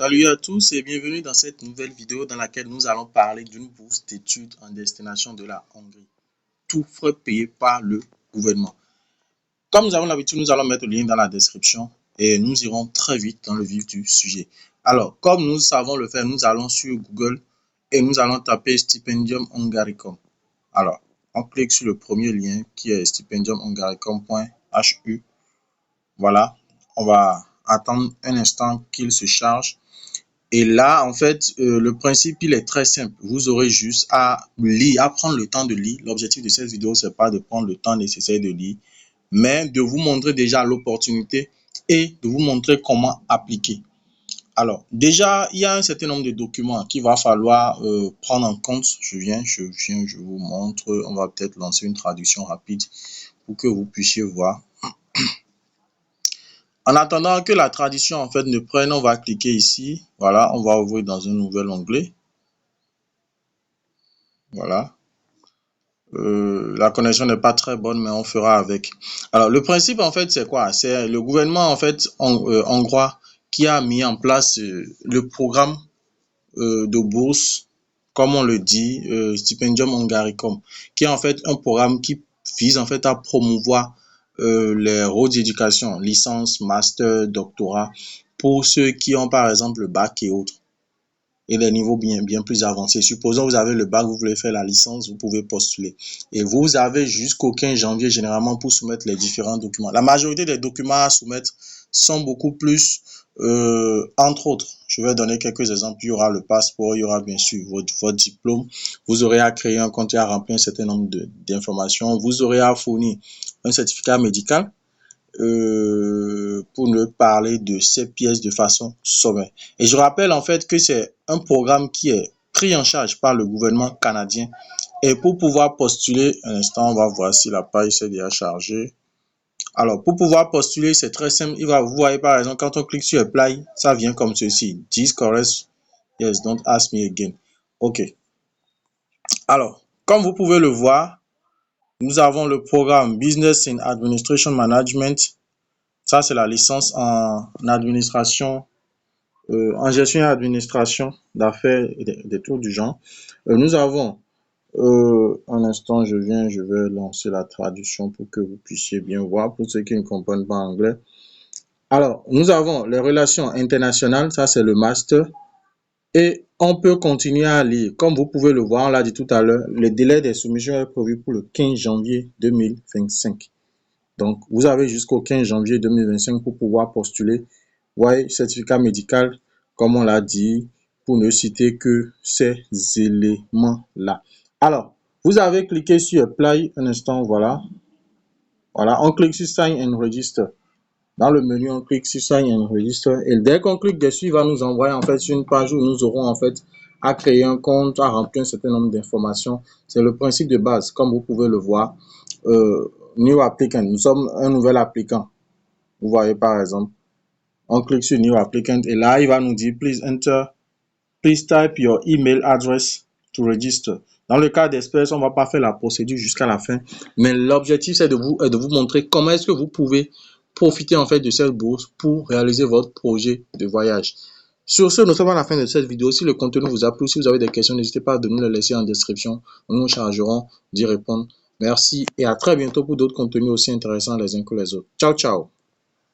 Salut à tous et bienvenue dans cette nouvelle vidéo dans laquelle nous allons parler d'une bourse d'études en destination de la Hongrie. Tout frais payé par le gouvernement. Comme nous avons l'habitude, nous allons mettre le lien dans la description et nous irons très vite dans le vif du sujet. Alors, comme nous savons le faire, nous allons sur Google et nous allons taper Stipendium Hungaricum. Alors, on clique sur le premier lien qui est stipendiumhungaricum.hu. Voilà, on va attendre un instant qu'il se charge. Et là, en fait, le principe, il est très simple. Vous aurez juste à lire, à prendre le temps de lire. L'objectif de cette vidéo, c'est pas de prendre le temps nécessaire de lire, mais de vous montrer déjà l'opportunité et de vous montrer comment appliquer. Alors, déjà, il y a un certain nombre de documents qu'il va falloir prendre en compte. Je vous montre. On va peut-être lancer une traduction rapide pour que vous puissiez voir. En attendant que la traduction en fait ne prenne, on va cliquer ici. Voilà, on va ouvrir dans un nouvel onglet. Voilà. La connexion n'est pas très bonne, mais on fera avec. Alors, le principe en fait, c'est quoi? C'est le gouvernement en fait hongrois qui a mis en place le programme de bourse, comme on le dit, Stipendium Hungaricum, qui est en fait un programme qui vise en fait à promouvoir les hautes éducations, licence, master, doctorat, pour ceux qui ont par exemple le bac et autres, et les niveaux bien plus avancés. Supposons vous avez le bac, vous voulez faire la licence, vous pouvez postuler. Et vous avez jusqu'au 15 janvier généralement pour soumettre les différents documents. La majorité des documents à soumettre sont beaucoup plus, entre autres, je vais donner quelques exemples. Il y aura le passeport, il y aura bien sûr votre diplôme. Vous aurez à créer un compte et à remplir un certain nombre d'informations. Vous aurez à fournir un certificat médical. Pour ne parler de ces pièces de façon sommaire. Et je rappelle en fait que c'est un programme qui est pris en charge par le gouvernement canadien. Et pour pouvoir postuler, un instant, on va voir si la page s'est déjà chargée. Alors, pour pouvoir postuler, c'est très simple. Vous voyez par exemple, quand on clique sur Apply, ça vient comme ceci. This correct? Yes, don't ask me again. OK. Alors, comme vous pouvez le voir, nous avons le programme Business in Administration Management. Ça, c'est la licence en administration, en gestion et administration d'affaires et des trucs du genre. Nous avons, un instant, je vais lancer la traduction pour que vous puissiez bien voir, pour ceux qui ne comprennent pas anglais. Alors, nous avons les relations internationales, ça c'est le master. Et on peut continuer à lire. Comme vous pouvez le voir, on l'a dit tout à l'heure, le délai des soumissions est prévu pour le 15 janvier 2025. Donc, vous avez jusqu'au 15 janvier 2025 pour pouvoir postuler. Ouais, certificat médical, comme on l'a dit, pour ne citer que ces éléments-là. Alors, vous avez cliqué sur Apply un instant, voilà. Voilà, on clique sur Sign and Register. Dans le menu, on clique sur Sign and Register. Et dès qu'on clique dessus, il va nous envoyer en fait sur une page où nous aurons en fait à créer un compte, à remplir un certain nombre d'informations. C'est le principe de base, comme vous pouvez le voir. New applicant, nous sommes un nouvel applicant. Vous voyez par exemple, on clique sur New applicant et là, il va nous dire please type your email address to register. Dans le cas d'Express, on ne va pas faire la procédure jusqu'à la fin, mais l'objectif c'est de vous montrer comment est-ce que vous pouvez profiter en fait de cette bourse pour réaliser votre projet de voyage. Sur ce, nous sommes à la fin de cette vidéo. Si le contenu vous a plu, si vous avez des questions, n'hésitez pas à nous les laisser en description. Nous nous chargerons d'y répondre. Merci et à très bientôt pour d'autres contenus aussi intéressants les uns que les autres. Ciao, ciao.